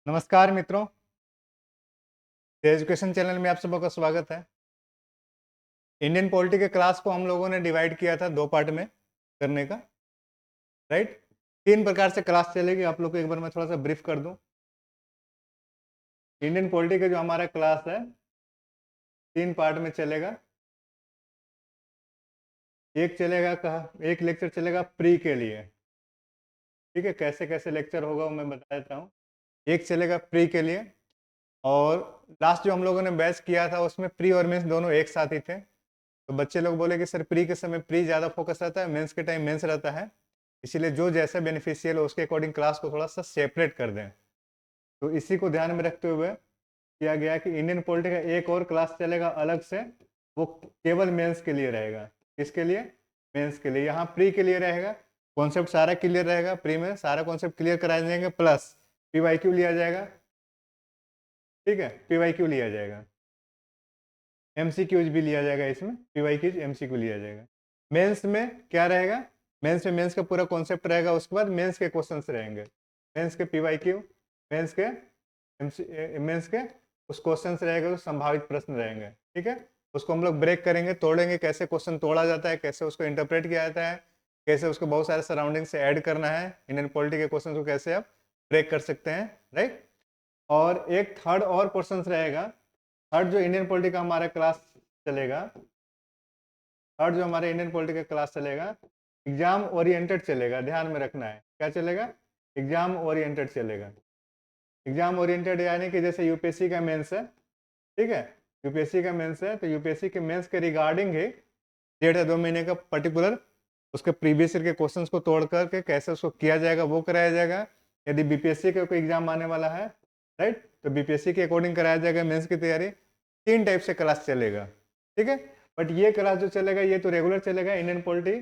नमस्कार मित्रों, education channel में आप सबों का स्वागत है। इंडियन पॉलिटी के क्लास को हम लोगों ने डिवाइड किया था 2 पार्ट में करने का, राइट। 3 प्रकार से क्लास चलेगी। आप लोग को एक बार मैं थोड़ा सा ब्रीफ कर दूं। इंडियन पॉलिटी का जो हमारा क्लास है 3 पार्ट में चलेगा। एक लेक्चर चलेगा प्री के लिए, ठीक है। कैसे कैसे लेक्चर होगा वो मैं बता देता हूँ। एक चलेगा प्री के लिए, और लास्ट जो हम लोगों ने बैच किया था उसमें प्री और मेंस दोनों एक साथ ही थे। तो बच्चे लोग बोले कि सर प्री के समय प्री ज़्यादा फोकस रहता है, मेंस के टाइम मेंस रहता है, इसीलिए जो जैसे बेनिफिशियल हो उसके अकॉर्डिंग क्लास को थोड़ा सा सेपरेट कर दें। तो इसी को ध्यान में रखते हुए किया गया कि इंडियन पॉलिटी का एक और क्लास चलेगा अलग से, वो केवल मेंस के लिए रहेगा। किसके लिए? मेंस के लिए। यहाँ प्री के लिए रहेगा, कॉन्सेप्ट सारा क्लियर रहेगा, प्री में सारा कॉन्सेप्ट क्लियर कराए जाएंगे, प्लस पीवाईक्यू लिया जाएगा, ठीक है। पीवाईक्यू लिया जाएगा, एमसीक्यूज भी लिया जाएगा, इसमें पीवाईक्यूज एमसीक्यू लिया जाएगा। मेंस में क्या रहेगा? मेंस में मेंस का पूरा कॉन्सेप्ट रहेगा, उसके बाद मेंस के क्वेश्चंस रहेंगे, मेंस के पीवाईक्यू, मेंस के मेंस के उस क्वेश्चंस रहेंगे, उस संभावित प्रश्न रहेंगे, ठीक है। उसको हम लोग ब्रेक करेंगे, तोड़ेंगे, कैसे क्वेश्चन तोड़ा जाता है, कैसे उसको इंटरप्रेट किया जाता है, कैसे उसको बहुत सारे सराउंडिंग से ऐड करना है, इंडियन पॉलिटी के क्वेश्चन को कैसे आप ब्रेक कर सकते हैं, राइट। और एक थर्ड और क्वेश्चन रहेगा। थर्ड जो इंडियन पॉलिटी का हमारा क्लास चलेगा, थर्ड जो हमारे इंडियन पॉलिटी का क्लास चलेगा, एग्जाम ओरिएंटेड चलेगा। ध्यान में रखना है, क्या चलेगा? एग्जाम ओरिएंटेड चलेगा। एग्जाम ओरिएंटेड यानी कि जैसे यूपीएससी का मेंस है, ठीक है। यूपीएससी का मेंस है तो यूपीएससी के मेंस के रिगार्डिंग ही 1.5 से 2 महीने का पर्टिकुलर उसके प्रीवियस ईयर के क्वेश्चंस को तोड़ करके कैसे उसको किया जाएगा वो कराया जाएगा। यदि बीपीएससी का कोई एग्जाम आने वाला है, राइट, तो बीपीएससी के अकॉर्डिंग कराया जाएगा मेंस की तैयारी। 3 टाइप से क्लास चलेगा, ठीक है। बट ये क्लास जो चलेगा ये तो रेगुलर चलेगा इंडियन पॉलिटी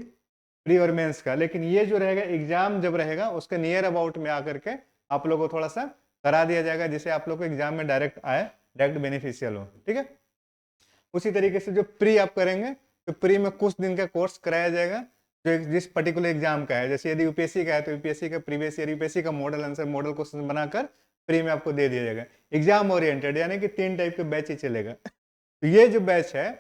प्री और मेंस का, लेकिन ये जो रहेगा एग्जाम जब रहेगा उसके नियर अबाउट में आकर के आप लोगों को थोड़ा सा करा दिया जाएगा, जिससे आप लोग को एग्जाम में डायरेक्ट आए, डायरेक्ट बेनिफिशियल हो, ठीक है। उसी तरीके से जो प्री आप करेंगे तो प्री में कुछ दिन का कोर्स कराया जाएगा जो जिस पर्टिकुलर एग्जाम का है। जैसे यदि यूपीएससी का है तो यूपीएससी का प्रीवियस ईयर यूपीएससी का मॉडल आंसर मॉडल क्वेश्चन बनाकर प्री में आपको दे दिया जाएगा। एग्जाम ओरिएंटेड यानी कि 3 टाइप के बैच ही चलेगा। तो ये जो बैच है,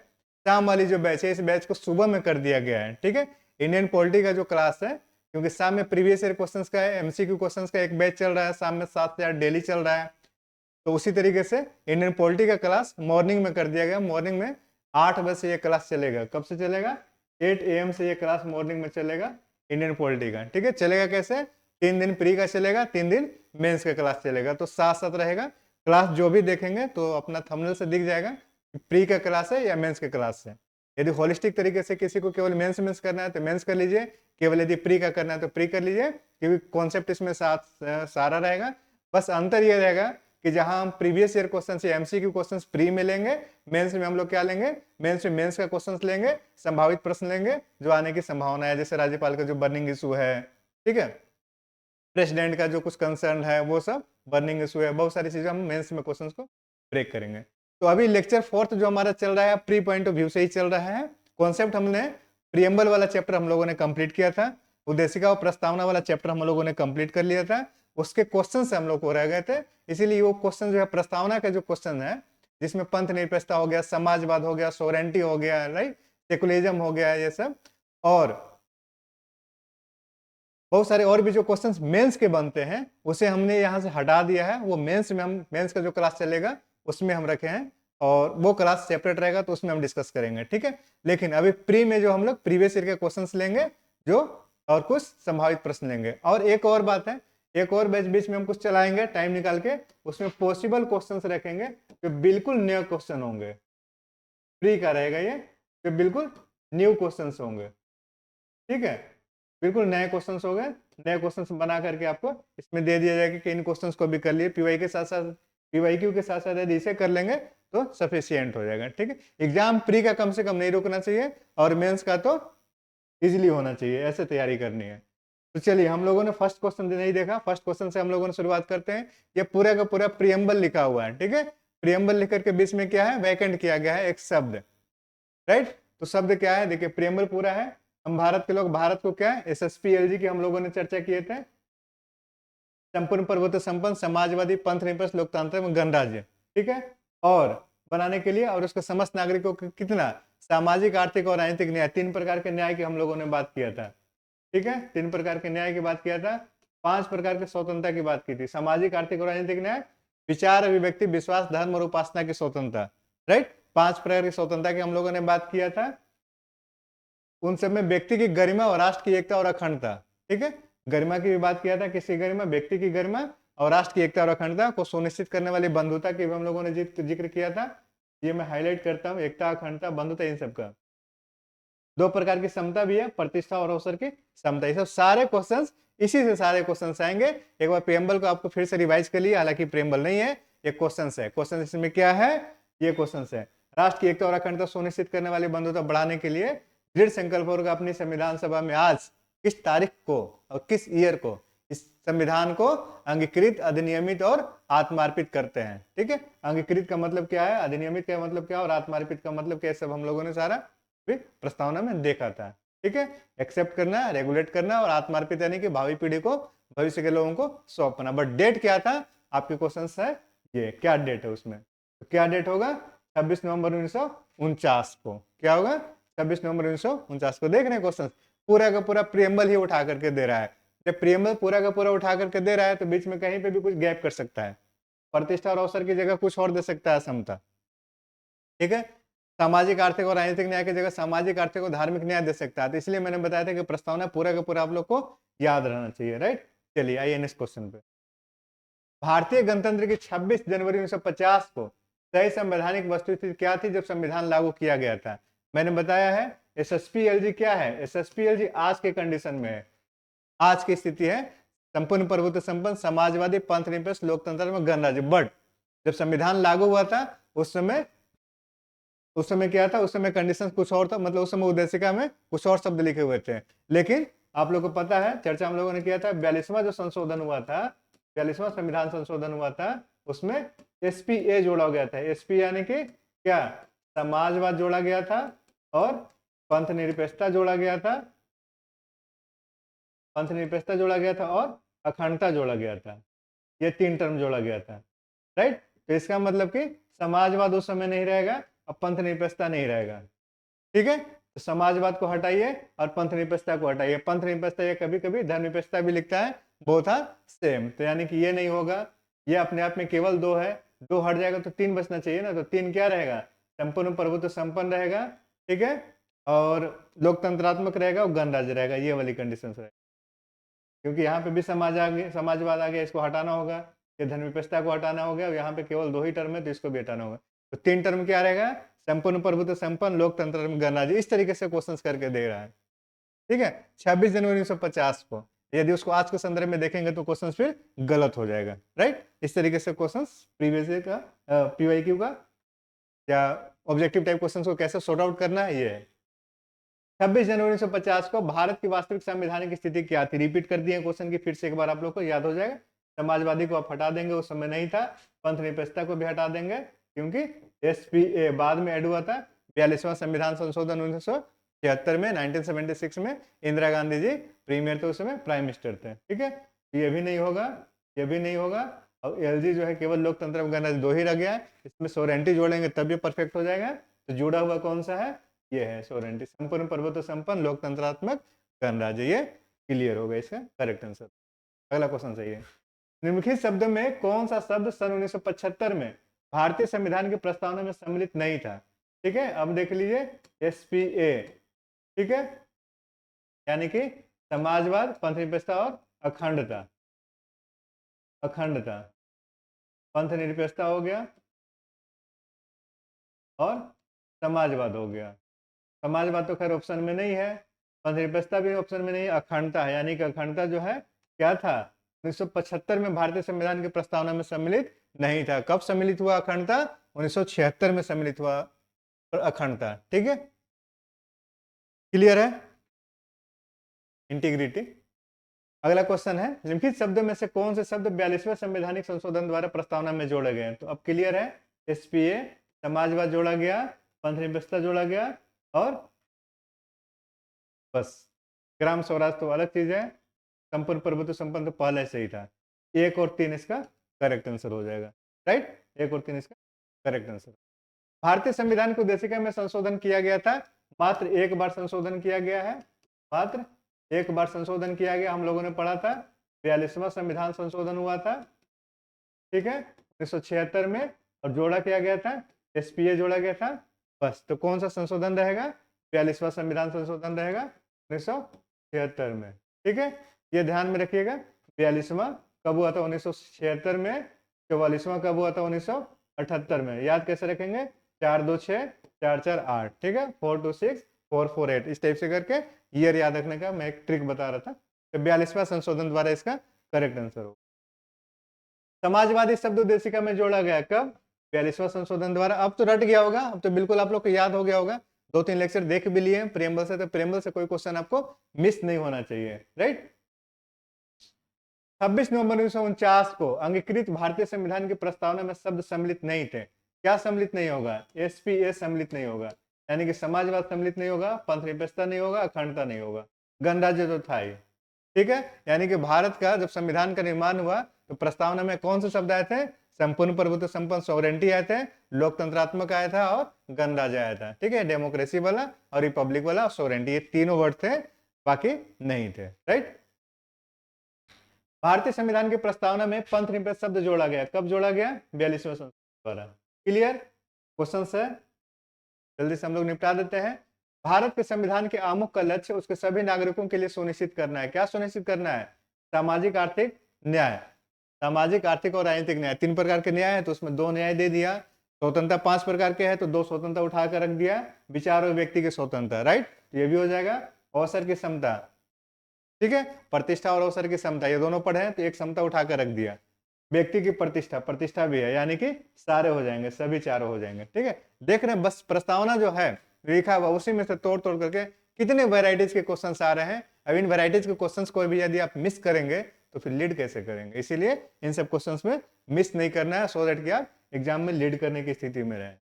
शाम वाली जो बैच है, इस बैच को सुबह में कर दिया गया है, ठीक है। इंडियन पॉलिटी का जो क्लास है, क्योंकि शाम में प्रीवियस ईयर क्वेश्चंस का है, एमसीक्यू क्वेश्चंस का एक बैच चल रहा है, शाम में 7 से 8 डेली चल रहा है। तो उसी तरीके से इंडियन पॉलिटी का क्लास मॉर्निंग में कर दिया गया। मॉर्निंग में 8 बजे से ये क्लास चलेगा। कब से चलेगा? 8 AM से ये क्लास मॉर्निंग में चलेगा इंडियन पॉलिटी का, ठीक है। चलेगा कैसे? 3 दिन प्री का चलेगा, 3 दिन मेंस का क्लास चलेगा, तो साथ साथ रहेगा। क्लास जो भी देखेंगे तो अपना थंबनेल से दिख जाएगा प्री का क्लास है या मेंस का क्लास है। यदि होलिस्टिक तरीके से किसी को केवल मेंस मेंस करना है तो मेंस कर लीजिए, केवल यदि प्री का करना है तो प्री कर लीजिए, क्योंकि कॉन्सेप्ट इसमें साथ सारा रहेगा। बस अंतर ये रहेगा कि जहां हम प्रीवियस ईयर क्वेश्चन या एमसीक्यू क्वेश्चंस प्री में लेंगे, मेंस में हम लोग क्या लेंगे? मेंस में मेंस का क्वेश्चंस लेंगे, संभावित प्रश्न लेंगे जो आने की संभावना है, जैसे राज्यपाल का जो बर्निंग इशू है, ठीक है, प्रेसिडेंट का जो कुछ कंसर्न है, वो सब बर्निंग इशू है, बहुत सारी चीजें हम मेंस में क्वेश्चंस को ब्रेक करेंगे। तो अभी लेक्चर 4th जो हमारा चल रहा है प्री पॉइंट ऑफ व्यू से ही चल रहा है। कॉन्सेप्ट हमने प्रियम्बल वाला चैप्टर हम लोगों ने कंप्लीट किया था, उद्देशिका और प्रस्तावना वाला चैप्टर हम लोगों ने कंप्लीट कर लिया था, उसके क्वेश्चन से हम लोग को रह गए थे। इसीलिए वो क्वेश्चन जो है प्रस्तावना का जो क्वेश्चन है, जिसमें पंथ निरपेक्षता हो गया, समाजवाद हो गया, सोरेंटी हो गया, राइट, सेकुलरिज्म हो गया, ये सब, और बहुत सारे और भी जो क्वेश्चंस मेंस के बनते हैं उसे हमने यहाँ से हटा दिया है। वो मेंस में हम मेंस का जो क्लास चलेगा उसमें हम रखे हैं, और वो क्लास सेपरेट रहेगा तो उसमें हम डिस्कस करेंगे, ठीक है। लेकिन अभी प्री में जो हम लोग प्रीवियस ईयर के क्वेश्चंस लेंगे जो, और कुछ संभावित प्रश्न लेंगे। और एक और बात है, एक और बैच बीच में हम कुछ चलाएंगे टाइम निकाल के, उसमें पॉसिबल क्वेश्चन रखेंगे जो बिल्कुल नए क्वेश्चन होंगे। प्री का रहेगा ये, जो बिल्कुल न्यू क्वेश्चन होंगे, ठीक है। बिल्कुल नए क्वेश्चंस हो गए, नए क्वेश्चंस बना करके आपको इसमें दे दिया जाएगा कि इन क्वेश्चंस को भी कर लिए, पीवाई के साथ साथ पीवाईक्यू के साथ साथ यदि इसे कर लेंगे तो सफिशियंट हो जाएगा, ठीक है। एग्जाम प्री का कम से कम नहीं रुकना चाहिए, और मेंस का तो इजीली होना चाहिए, ऐसे तैयारी करनी है। तो चलिए, हम लोगों ने फर्स्ट क्वेश्चन नहीं देखा, फर्स्ट क्वेश्चन से हम लोगों ने शुरुआत करते हैं। ये पूरा का पूरा प्रियम्बल लिखा हुआ है, ठीक है। प्रियम्बल लिख करके बीच में क्या है? वैकेंट किया गया है एक शब्द, राइट। तो शब्द क्या है? देखिए, प्रियम्बल पूरा है। हम भारत के लोग, भारत को क्या है, एसएसपीएलजी की हम लोगों ने चर्चा किए थे, संपूर्ण प्रभुत्व संपन्न समाजवादी पंथ निरपेक्ष लोकतांत्रिक गणराज्य, ठीक है। और बनाने के लिए और उसके समस्त नागरिकों को कितना सामाजिक, आर्थिक और राजनीतिक न्याय, 3 प्रकार के न्याय की हम लोगों ने बात किया था, ठीक है। 3 प्रकार के न्याय की बात किया था, 5 प्रकार की स्वतंत्रता की बात की थी, सामाजिक, आर्थिक और राजनीतिक न्याय, विचार, अभिव्यक्ति, विश्वास, धर्म और उपासना की स्वतंत्रता, राइट। 5 प्रकार की स्वतंत्रता की हम लोगों ने बात किया था। उन सब में व्यक्ति की गरिमा और राष्ट्र की एकता और अखंडता, ठीक है। गरिमा की भी बात किया था, किसकी गरिमा, व्यक्ति की गरिमा और राष्ट्र की एकता और अखंडता को सुनिश्चित करने वाली बंधुता की भी हम लोगों ने जिक्र किया था। ये मैं हाईलाइट करता हूँ, एकता, अखंडता, बंधुता, इन सबका। 2 प्रकार की समता भी है, प्रतिष्ठा और अवसर की समता। ये सब सारे क्वेश्चंस, इसी से सारे क्वेश्चंस आएंगे। एक बार प्रेम्बल को आपको फिर से रिवाइज कर लिया, हालांकि प्रेम्बल नहीं है, ये क्वेश्चंस है। क्वेश्चन इसमें क्या है, ये क्वेश्चंस है। राष्ट्र की एकता और अखंडता सुनिश्चित करने वाली बंधुता बढ़ाने के लिए दृढ़ संकल्प होगा अपनी संविधान सभा में आज किस तारीख को और किस ईयर को इस संविधान को अंगीकृत, अधिनियमित और आत्मार्पित करते हैं, ठीक है। अंगीकृत का मतलब क्या है, अधिनियमित का मतलब क्या है और आत्मार्पित का मतलब क्या है, सब हम लोगों ने सारा प्रस्तावना में देखा था, ठीक है। एक्सेप्ट करना, रेगुलेट करना और आत्मार्पित यानी कि भावी पीढ़ी को, भविष्य के लोगों को सौंपना। बट डेट क्या था आपके क्वेश्चन है, ये क्या डेट है उसमें, तो क्या डेट होगा 26 नवंबर 1949 को। क्या होगा 26 नवंबर 1949 को। देख रहे हैं क्वेश्चन, पूरा का पूरा प्रियम्बल ही उठा करके दे रहा है। जब प्रियम्बल पूरा का पूरा उठा करके दे रहा है तो बीच में कहीं पे भी कुछ गैप कर सकता है, प्रतिष्ठा और अवसर की जगह कुछ और दे सकता है, समता, ठीक है। सामाजिक, आर्थिक और राजनीतिक न्याय की जगह सामाजिक, आर्थिक और धार्मिक न्याय दे सकता है। तो इसलिए मैंने बताया था कि प्रस्तावना पूरा का पूरा आप लोग को याद रहना चाहिए, राइट। चलिए आइए नेक्स्ट क्वेश्चन पे। भारतीय गणतंत्र की 26 जनवरी 1950 को सही संवैधानिक वस्तुस्थिति क्या थी जब संविधान लागू किया गया था। मैंने बताया है SSPLG क्या है, SSPLG आज के कंडीशन में है, आज की स्थिति है संपूर्ण प्रभुत्व संपन्न समाजवादी पंथ निरपेक्ष लोकतंत्र में गणराज्य। बट जब संविधान लागू हुआ था उस समय क्या था, उस समय कंडीशन कुछ और था, मतलब उस समय उद्देशिका में कुछ और शब्द लिखे हुए थे। लेकिन आप लोगों को पता है, चर्चा हम लोगों ने किया था, 42वां जो संशोधन हुआ था, 42वां संविधान संशोधन हुआ था, उसमें SPA जोड़ा गया था। SP यानी कि क्या, समाजवाद जोड़ा गया था और पंथ निरपेक्षता जोड़ा गया था, पंथ निरपेक्षता जोड़ा गया था और अखंडता जोड़ा गया था। ये 3 टर्म जोड़ा गया था, राइट। तो इसका मतलब कि समाजवाद उस समय नहीं रहेगा और पंथ निरपेक्षता नहीं रहेगा, ठीक है। तो समाजवाद को हटाइए और पंथ निरपेक्षता को हटाइए। पंथ निरपेक्षता ये कभी कभी धर्म निरपेक्षता भी लिखता है, बोथ आर सेम। तो यानी कि ये नहीं होगा, ये अपने आप में केवल 2 है, 2 हट जाएगा तो 3 बचना चाहिए ना। तो 3 क्या रहेगा, संपूर्ण प्रभुत्व संपन्न रहेगा, ठीक है, और लोकतंत्रात्मक रहेगा और गणराज्य रहेगा। ये वाली कंडीशन रहेगा, क्योंकि यहाँ पे भी समाजवाद आ गया, इसको हटाना होगा, ये धर्मनिरपेक्षता को हटाना होगा, और यहाँ पे केवल 2 ही टर्म है तो इसको भी हटाना होगा। तो 3 टर्म क्या रहेगा, संपूर्ण प्रभुत्व संपन्न लोकतंत्र गणराज्य। इस तरीके से क्वेश्चंस करके दे रहा है, ठीक है। 26 जनवरी 1950 को, यदि उसको आज के संदर्भ में देखेंगे तो क्वेश्चन फिर गलत हो जाएगा, राइट। इस तरीके से क्वेश्चन प्रीवियस का PYQ का या ऑब्जेक्टिव टाइप क्वेश्चन को कैसे सॉर्ट आउट करना है, ये है। 26 जनवरी 1950 को भारत की वास्तविक संवैधानिक स्थिति क्या थी। रिपीट कर दिए क्वेश्चन की, फिर से एक बार आप लोग को याद हो जाएगा। समाजवादी को आप हटा देंगे, उस समय नहीं था। पंथ निरपेक्षता को भी हटा देंगे क्योंकि SPA बाद में ऐड हुआ था। 42वां संविधान संशोधन 1976 में, 1976 में इंदिरा गांधी जी प्रीमियर थे, उस समय प्राइम मिनिस्टर थे, ठीक है। ये भी नहीं होगा, ये भी नहीं होगा। और LG जो है केवल लोकतंत्र गणराज्य 2 ही रह गया है, इसमें सोरेंटी जोड़ेंगे तब भी परफेक्ट हो जाएगा। तो जुड़ा हुआ कौन सा है, ये है सोरेंटी, संपूर्ण प्रभुत्व संपन्न लोकतंत्रात्मक गणराज्य। ये क्लियर होगा, इसका करेक्ट आंसर। अगला क्वेश्चन सही है। निम्नलिखित शब्द में कौन सा शब्द सन 1975 में भारतीय संविधान की प्रस्तावना में सम्मिलित नहीं था, ठीक है। अब देख लीजिए SPA, ठीक है, यानी कि समाजवाद, पंथ निरपेक्षता और अखंडता। अखंडता, पंथ निरपेक्षता हो गया और समाजवाद हो गया। समाजवाद तो खैर ऑप्शन में नहीं है, पंथ निरपेक्षता भी ऑप्शन में नहीं है, अखंडता है। यानी कि अखंडता जो है क्या था, 1975 में भारतीय संविधान की प्रस्तावना में सम्मिलित नहीं था। कब सम्मिलित हुआ अखंडता, 1976 में सम्मिलित हुआ अखंडता, ठीक है। क्लियर है, इंटीग्रिटी। अगला क्वेश्चन है, निम्नलिखित शब्दों में से कौन से शब्द 42वें संवैधानिक संशोधन द्वारा प्रस्तावना में जोड़े गए हैं। तो अब क्लियर है, SPA, समाजवाद जोड़ा गया, पंथ निरपेक्षता जोड़ा गया और बस ग्राम स्वराज तो अलग चीज है, संपूर्ण प्रभुत्व संपन्न तो पहले से ही था। 1 और 3 इसका करेक्ट आंसर हो जाएगा। राइट, 1 और 3 इसका करेक्ट आंसर। भारतीय संविधान की उद्देशिका में संशोधन किया गया था, मात्र 1 बार संशोधन किया गया है, मात्र 1 बार संशोधन किया गया। हम लोगों ने पढ़ा था 42वां संविधान संशोधन हुआ था, ठीक है, 1976 में, और जोड़ा किया गया था, एसपीए जोड़ा गया था, बस। तो कौन सा संशोधन रहेगा? 42वां संविधान संशोधन रहेगा 1976 में, ठीक है, ये ध्यान में रखिएगा। 42वां कब हुआ था? 1976 में। 44वां कब हुआ था? 1978 में। याद कैसे रखेंगे? 4 2 6 4 4 8, ठीक है, 4 2 6 4 4 8, इस टाइप से करके ईयर याद रखने का मैं एक ट्रिक बता रहा था। तो 42वां संशोधन द्वारा इसका करेक्ट आंसर हो। समाजवादी शब्द उद्देशिका में जोड़ा गया कब? 42वां संशोधन द्वारा। अब तो रट गया होगा, अब तो बिल्कुल आप लोग को याद हो गया होगा, 2-3 लेक्चर देख भी लिए प्रेमबल से, तो प्रेमबल से कोई क्वेश्चन आपको मिस नहीं होना चाहिए। राइट, 26 नवंबर 1949 को अंगीकृत भारतीय संविधान की प्रस्तावना में शब्द सम्मिलित नहीं थे। क्या सम्मिलित नहीं होगा? एसपीए सम्मिलित नहीं होगा, यानी कि समाजवाद सम्मिलित नहीं होगा, पंथ निरपेक्षता नहीं होगा, अखंडता नहीं होगा, गणराज्य तो था ही, ठीक है। यानी कि भारत का जब संविधान का निर्माण हुआ तो प्रस्तावना में कौन से शब्द आए थे? संपूर्ण प्रभुत्व संपन्न सॉवरेंटी आए थे, लोकतंत्रात्मक आया था, और गणराज्य आया था, ठीक है, डेमोक्रेसी वाला और रिपब्लिक वाला और सॉवरेंटी, ये तीनों वर्ड थे, बाकी नहीं थे। राइट, भारतीय संविधान की प्रस्तावना में पंथ निरपेक्ष शब्द जोड़ा गया, कब जोड़ा गया? 42वें संशोधन द्वारा। क्लियर क्वेश्चन है, जल्दी से हम लोग निपटा देते हैं। भारत के संविधान के आमुख का लक्ष्य उसके सभी नागरिकों के लिए सुनिश्चित करना है। क्या सुनिश्चित करना है? सामाजिक आर्थिक न्याय, सामाजिक आर्थिक और राजनीतिक न्याय, 3 प्रकार के न्याय है तो उसमें 2 न्याय दे दिया। स्वतंत्रता 5 प्रकार के है तो 2 स्वतंत्रता उठा कर रख दिया, विचार और व्यक्ति की स्वतंत्रता। राइट, ये भी हो जाएगा। अवसर की समता, ठीक है, प्रतिष्ठा और अवसर की समता, ये दोनों पढ़े हैं तो एक समता उठा कर रख दिया। व्यक्ति की प्रतिष्ठा, प्रतिष्ठा भी है, यानी कि सारे हो जाएंगे, सभी चारों हो जाएंगे, ठीक है। देख रहे हैं, बस प्रस्तावना जो है लिखा हुआ उसी में से तोड़ तोड़ करके कितने वैरायटीज के क्वेश्चंस आ रहे हैं। अब इन वैरायटीज के क्वेश्चंस को भी यदि आप मिस करेंगे तो फिर लीड कैसे करेंगे? इसीलिए इन सब क्वेश्चंस में मिस नहीं करना है, सो दैट कि आप एग्जाम में लीड करने की स्थिति में रहें।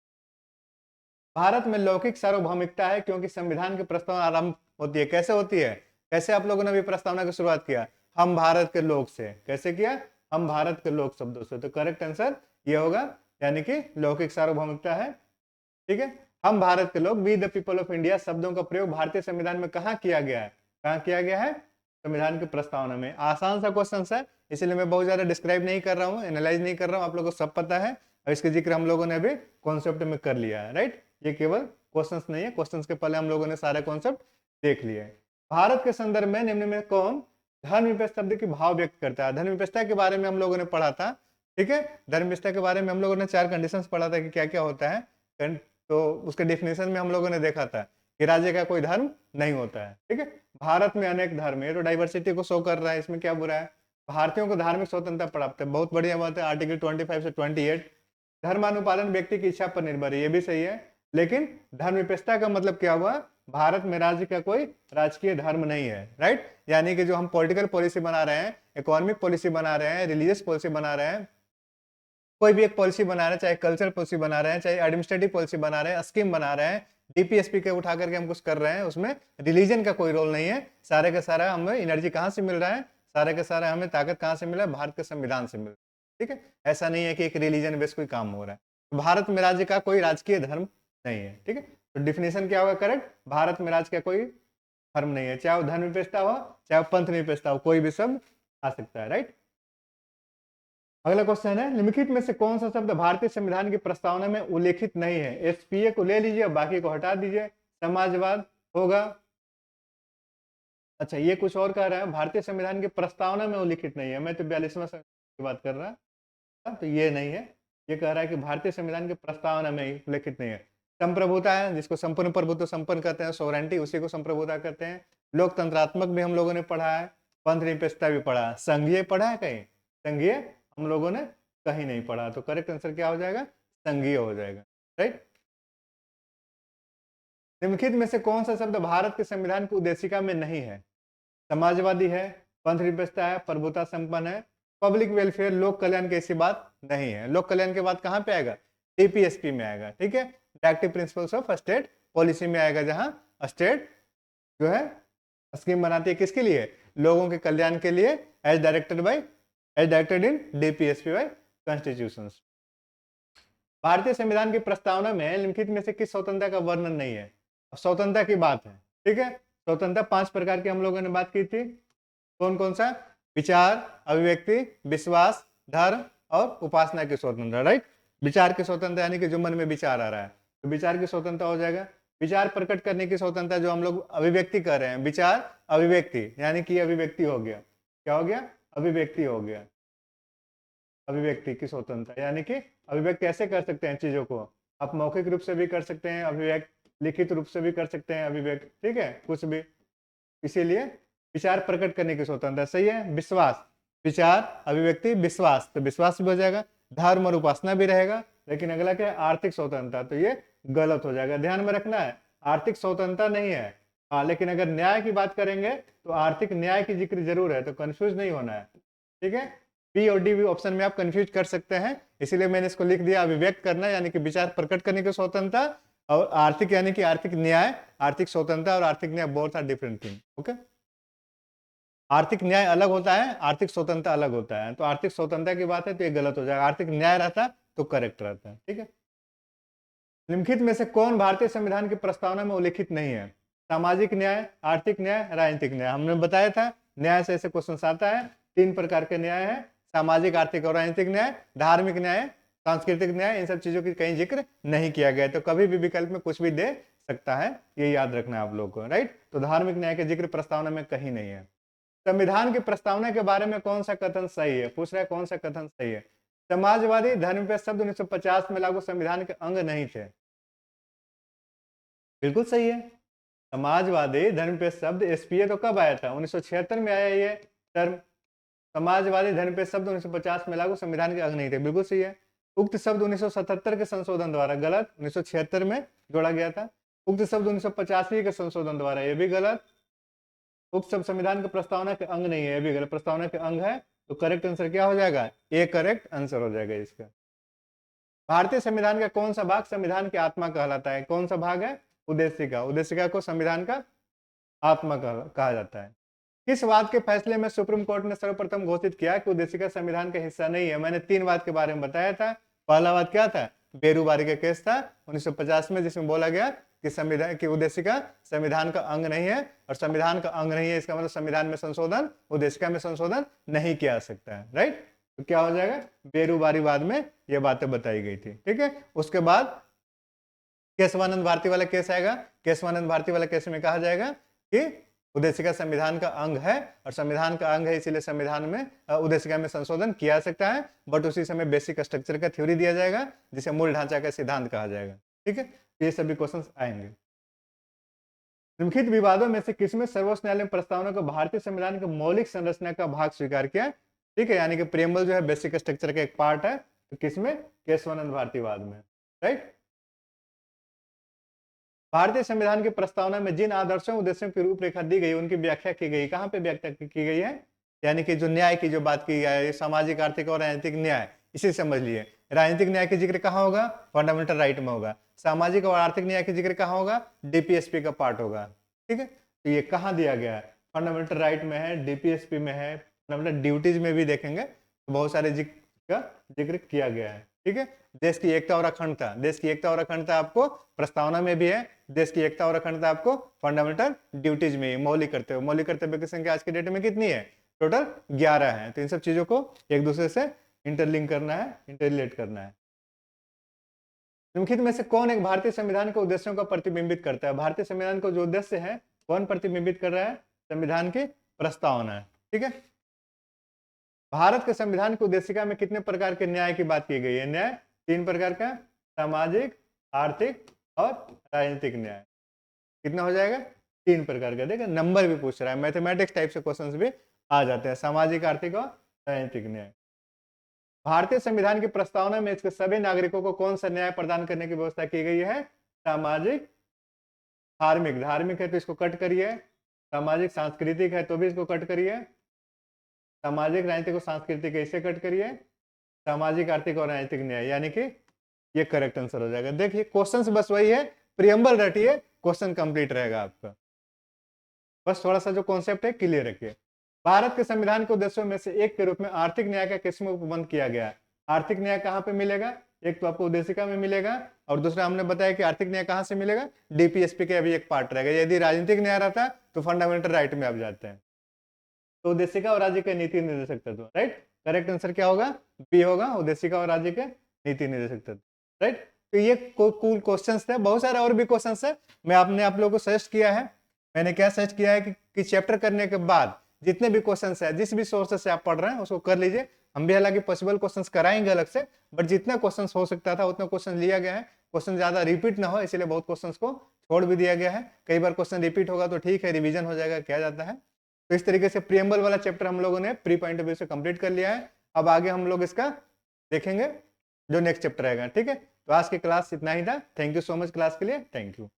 भारत में लौकिक सार्वभौमिकता है क्योंकि संविधान की प्रस्तावना आरंभ होती है, कैसे होती है? कैसे आप लोगों ने भी प्रस्तावना की शुरुआत किया? हम भारत के लोग से। कैसे किया? हम भारत के लोग शब्दों से। तो करेक्ट आंसर ये होगा, यानी कि लौकिक सार्वभौमिकता है, ठीक है। हम भारत के लोग, we the people of India शब्दों का प्रयोग भारतीय संविधान में कहाँ किया गया है? कहाँ किया गया है? संविधान की प्रस्तावना में। आसान सा क्वेश्चन है, इसलिए मैं बहुत ज्यादा डिस्क्राइब नहीं कर रहा हूँ, एनालाइज नहीं कर रहा हूँ, आप लोगों को सब पता है और इसके जिक्र हम लोगों ने अभी कॉन्सेप्ट में कर लिया है। राइट, ये केवल क्वेश्चंस नहीं है, क्वेश्चंस के पहले हम लोगों ने सारे कॉन्सेप्ट देख लिए। भारत के संदर्भ में निम्न में कौन धर्मनिरपेक्ष शब्द की भाव व्यक्त करता है? धर्मनिरपेक्षता के बारे में हम लोगों ने पढ़ा था, ठीक है। धर्मनिरपेक्षता के बारे में हम लोगों ने 4 कंडीशंस पढ़ा था कि क्या क्या होता है, तो उसके डेफिनेशन में हम लोगों ने देखा था कि राज्य का कोई धर्म नहीं होता है, ठीक है। भारत में अनेक धर्म है, तो डाइवर्सिटी को शो कर रहा है, इसमें क्या बुरा है? भारतीयों को धार्मिक स्वतंत्रता प्राप्त है, बहुत बढ़िया बात है। आर्टिकल 25 से 28, धर्मानुपालन व्यक्ति की इच्छा पर निर्भर है, ये भी सही है। लेकिन धर्मनिरपेक्षता का मतलब क्या हुआ? भारत में राज्य का कोई राजकीय धर्म नहीं है। राइट, यानी कि जो हम पॉलिटिकल पॉलिसी बना रहे हैं, इकोनॉमिक पॉलिसी बना रहे हैं, रिलीजियस पॉलिसी बना रहे हैं, कोई भी एक पॉलिसी बना रहे हैं, चाहे कल्चरल पॉलिसी बना रहे हैं, चाहे एडमिनिस्ट्रेटिव पॉलिसी बना रहे हैं, स्कीम बना रहे हैं, डीपीएसपी के उठा करके हम कुछ कर रहे हैं, उसमें रिलीजन का कोई रोल नहीं है। सारे का सारा हमें एनर्जी कहाँ से मिल रहा है? सारे का सारा हमें ताकत कहाँ से मिला है? भारत के संविधान से मिल रहा है, ठीक है। ऐसा नहीं है कि एक रिलीजन बेस कोई काम हो रहा है। तो भारत में राज्य का कोई राजकीय धर्म नहीं है, ठीक है। तो डिफिनेशन क्या होगा करेक्ट? भारत में राज्य का कोई धर्म नहीं है, चाहे वो धर्म निरपेक्षता हो, चाहे वो पंथ निरपेक्षता हो, कोई भी शब्द आ सकता है। राइट, अगला क्वेश्चन है, निम्नलिखित में से कौन सा शब्द भारतीय संविधान की प्रस्तावना में उल्लेखित नहीं है? एसपीए को ले लीजिए, बाकी को हटा दीजिए। समाजवाद होगा, अच्छा ये कुछ और कह रहा है, भारतीय संविधान की प्रस्तावना में उल्लेखित नहीं है। मैं तो 42वां की बात कर रहा था, तो ये नहीं है। ये कह रहा है कि भारतीय संविधान की प्रस्तावना में उल्लेखित नहीं है। संप्रभुता है, जिसको संपूर्ण प्रभुत्व संपन्न कहते हैं, सोवरेंटी, उसी को संप्रभुता कहते हैं। लोकतंत्रात्मक भी हम लोगों ने पढ़ा है, पंथ निरपेक्षता भी पढ़ा है। संघीय पढ़ा है कहीं? संघीय हम लोगों ने कहीं नहीं पढ़ा, तो करेक्ट आंसर क्या हो जाएगा? संघीय हो जाएगा। राइट, निम्नलिखित में से कौन सा शब्द भारत के संविधान की उद्देशिका में नहीं है? समाजवादी है, पंथ निरपेक्षता है, प्रभुता संपन्न है, पब्लिक वेलफेयर, लोक कल्याण की ऐसी बात नहीं है। लोक कल्याण के बाद कहां पे आएगा? टीपीएसपी में आएगा, ठीक है, directive principles of state policy में आएगा, जहां स्टेट जो है स्कीम बनाती है किसके लिए? लोगों के कल्याण के लिए, as directed by as directed in DPSPY constitutions. भारतीय संविधान की प्रस्तावना में निम्नलिखित में से किस स्वतंत्रता का वर्णन नहीं है? स्वतंत्रता की बात है, ठीक है। स्वतंत्रता 5 प्रकार की हम लोगों ने बात की थी। कौन कौन सा? विचार, अभिव्यक्ति, विश्वास, धर्म और उपासना की स्वतंत्रता, राइट। विचार की स्वतंत्रता यानी कि जो मन में विचार आ रहा है तो विचार की स्वतंत्रता हो जाएगा। विचार प्रकट करने की स्वतंत्रता जो हम लोग अभिव्यक्ति कर रहे हैं, विचार अभिव्यक्ति यानी कि अभिव्यक्ति हो गया। क्या हो गया? अभिव्यक्ति हो गया। अभिव्यक्ति की स्वतंत्रता यानी कि अभिव्यक्त कैसे कर सकते हैं चीजों को? आप मौखिक रूप से भी कर सकते हैं अभिव्यक्त, लिखित रूप से भी कर सकते हैं अभिव्यक्त, ठीक है, कुछ भी। इसीलिए विचार प्रकट करने की स्वतंत्रता, सही है। विश्वास, विचार, अभिव्यक्ति, विश्वास, तो विश्वास भी हो जाएगा। धर्म और उपासना भी रहेगा। लेकिन अगला क्या है? आर्थिक स्वतंत्रता, तो ये गलत हो जाएगा। ध्यान में रखना है, आर्थिक स्वतंत्रता नहीं है। हाँ, लेकिन अगर न्याय की बात करेंगे तो आर्थिक न्याय की जिक्र जरूर है, तो कंफ्यूज नहीं होना है, ठीक है। बी और डी भी ऑप्शन में आप कंफ्यूज कर सकते हैं, इसीलिए मैंने इसको लिख दिया। अभिव्यक्त करना यानी कि विचार प्रकट करने की स्वतंत्रता, और आर्थिक यानी कि आर्थिक न्याय। आर्थिक स्वतंत्रता और आर्थिक न्याय both are different thing, okay. आर्थिक न्याय अलग होता है, आर्थिक स्वतंत्रता अलग होता है। तो आर्थिक स्वतंत्रता की बात है तो ये गलत हो जाएगा। आर्थिक न्याय रहता तो करेक्ट रहता है, ठीक है। निम्नलिखित में से कौन भारतीय संविधान की प्रस्तावना में उल्लिखित नहीं है? सामाजिक न्याय, आर्थिक न्याय, राजनीतिक न्याय। हमने बताया था न्याय से ऐसे क्वेश्चन आता है। 3 प्रकार के न्याय है, सामाजिक, आर्थिक और राजनीतिक न्याय। धार्मिक न्याय, सांस्कृतिक न्याय, इन सब चीजों की कहीं जिक्र नहीं किया गया, तो कभी भी विकल्प में कुछ भी दे सकता है, ये याद रखना है आप लोग को, राइट। तो धार्मिक न्याय का जिक्र प्रस्तावना में कहीं नहीं है। संविधान की प्रस्तावना के बारे में कौन सा कथन सही है? पूछ रहा है कौन सा कथन सही है। समाजवादी धर्मनिरपेक्ष शब्द 1950 में लागू संविधान के अंग नहीं थे। बिल्कुल सही है। समाजवादी धर्मनिरपेक्ष शब्द एसपीए तो कब आया था? 1976 में आया ये टर्म। समाजवादी धर्मनिरपेक्ष शब्द 1950 में लागू संविधान के अंग नहीं थे, बिल्कुल सही है। उक्त शब्द 1977 के संशोधन द्वारा, गलत। 1976 में जोड़ा गया था। उक्त शब्द 1985 के संशोधन द्वारा, ये भी गलत। उक्त शब्द संविधान के प्रस्तावना के अंग नहीं है, ये भी गलत। प्रस्तावना के अंग है, तो करेक्ट आंसर क्या हो जाएगा? ए करेक्ट आंसर हो जाएगा इसका। भारतीय संविधान का कौन सा भाग संविधान की आत्मा कहलाता है? कौन सा भाग है? उद्देशिका। उद्देशिका को संविधान का आत्मा कहा जाता है। किस वाद के फैसले में सुप्रीम कोर्ट ने सर्वप्रथम घोषित किया कि उद्देशिका संविधान का हिस्सा नहीं है? मैंने 3 वाद के बारे में बताया था। पहला वाद क्या था? बेरूबारी का केस था 1950 में, जिसमें बोला गया कि संविधान की उद्देशिका संविधान का अंग नहीं है, और संविधान का अंग नहीं है इसका मतलब संविधान में संशोधन, उद्देशिका में संशोधन नहीं किया जा सकता है, राइट। तो क्या हो जाएगा? बेरूबारी वाद में ये बातें बताई गई थी, ठीक है। उसके बाद केशवानंद भारती वाला केस आएगा। केशवानंद भारती वाला केस में कहा जाएगा कि उद्देशिका संविधान का अंग है, और संविधान का अंग है इसीलिए संविधान में उद्देशिका में संशोधन किया जा सकता है, बट उसी समय बेसिक स्ट्रक्चर का थ्योरी दिया जाएगा, जिसे मूल ढांचा का सिद्धांत कहा जाएगा, ठीक है। ये सभी क्वेश्चन आएंगे। निम्नलिखित विवादों में से किसमें सर्वोच्च न्यायालय ने प्रस्तावना को भारतीय संविधान के मौलिक संरचना का भाग स्वीकार किया? ठीक है, यानी कि प्रेमबल जो है बेसिक स्ट्रक्चर का एक पार्ट है, तो किसमें? केशवानंद भारतीवाद में, राइट। भारतीय संविधान की प्रस्तावना में जिन आदर्शों उद्देश्यों की रूपरेखा दी गई उनकी व्याख्या की गई, कहां पे व्याख्या की गई है? यानी कि जो न्याय की जो बात की है, सामाजिक, आर्थिक और राजनीतिक न्याय, इसे समझ लिए। राजनीतिक न्याय की जिक्र कहां होगा? फंडामेंटल राइट में होगा। सामाजिक और आर्थिक न्याय की जिक्र कहां होगा? DPSP का पार्ट होगा, ठीक है। तो ये कहां दिया गया है? फंडामेंटल राइट में है, DPSP में है, फंडामेंटल ड्यूटीज में भी देखेंगे तो बहुत सारे जिक्र किया गया है, ठीक है। देश की एकता और अखंडता, देश की एकता और अखंडता आपको प्रस्तावना में भी है। देश की एकता और अखंडता आपको फंडामेंटल ड्यूटीज में, मौलिक कर्तव्य, मौलिक कर्तव्य की संख्या आज के डेट में कितनी है? टोटल 11 है। तो इन सब चीजों को एक दूसरे से इंटरलिंक करना है, इंटररिलेट करना है। निम्नलिखित में से कौन एक भारतीय संविधान के उद्देश्यों को प्रतिबिंबित करता है? भारतीय संविधान का जो उद्देश्य है कौन प्रतिबिंबित कर रहा है? संविधान की प्रस्तावना है, ठीक है। भारत के संविधान की उद्देशिका में कितने प्रकार के न्याय की बात की गई है? न्याय 3 प्रकार का, सामाजिक, आर्थिक और राजनीतिक न्याय। कितना हो जाएगा? 3 प्रकार का। देखिए नंबर भी पूछ रहा है, मैथमेटिक्स टाइप से क्वेश्चंस भी आ जाते हैं। सामाजिक, आर्थिक और राजनीतिक न्याय। भारतीय संविधान की प्रस्तावना में इसके सभी नागरिकों को कौन सा न्याय प्रदान करने की व्यवस्था की गई है? सामाजिक, धार्मिक, धार्मिक है तो इसको कट करिए, सामाजिक सांस्कृतिक है तो भी इसको कट करिए, सामाजिक राजनीतिक और सांस्कृतिक इसे कट करिए, सामाजिक, आर्थिक और राजनीतिक न्याय, यानी कि ये करेक्ट आंसर हो जाएगा। देखिए क्वेश्चंस बस वही है, प्रियम्बल रटिए, क्वेश्चन कंप्लीट रहेगा आपका। बस थोड़ा सा जो कॉन्सेप्ट है क्लियर रखिए। भारत के संविधान के उद्देश्यों में से एक के रूप में आर्थिक न्याय का किस्मों को बंद किया गया है। आर्थिक न्याय कहाँ पे मिलेगा? एक तो आपको उद्देशिका में मिलेगा और दूसरा हमने बताया कि आर्थिक न्याय कहाँ से मिलेगा? डीपीएसपी के अभी एक पार्ट रहेगा। यदि राजनीतिक न्याय रहता है तो फंडामेंटल राइट में आप जाते हैं। तो उद्देशिका और राज्य के नीति निर्देशक तत्व, राइट। करेक्ट आंसर क्या होगा? बी होगा, उद्देशिका और राज्य के नीति निर्देशक तत्व, राइट। तो ये कूल क्वेश्चंस थे, बहुत सारे और भी क्वेश्चंस है। मैं आपने आप लोगों को सजेस्ट किया है, मैंने क्या सजेस्ट किया है कि चैप्टर करने के बाद जितने भी क्वेश्चंस है, जिस भी सोर्सेस से आप पढ़ रहे हैं उसको कर लीजिए। हम भी हालांकि पॉसिबल क्वेश्चंस कराएंगे अलग से, बट जितना क्वेश्चंस हो सकता था उतना क्वेश्चन लिया गया है। क्वेश्चन ज्यादा रिपीट ना हो इसलिए बहुत क्वेश्चंस को छोड़ भी दिया गया है। कई बार क्वेश्चन रिपीट होगा तो ठीक है, रिवीजन हो जाएगा, किया जाता है। तो इस तरीके से प्रीएम्बल वाला चैप्टर हम लोगों ने प्री पॉइंट ऑफ व्यू से कंप्लीट कर लिया है। अब आगे हम लोग इसका देखेंगे जो नेक्स्ट चैप्टर रहेगा, ठीक है। तो आज की क्लास इतना ही था। Thank you so much class के लिए, थैंक यू।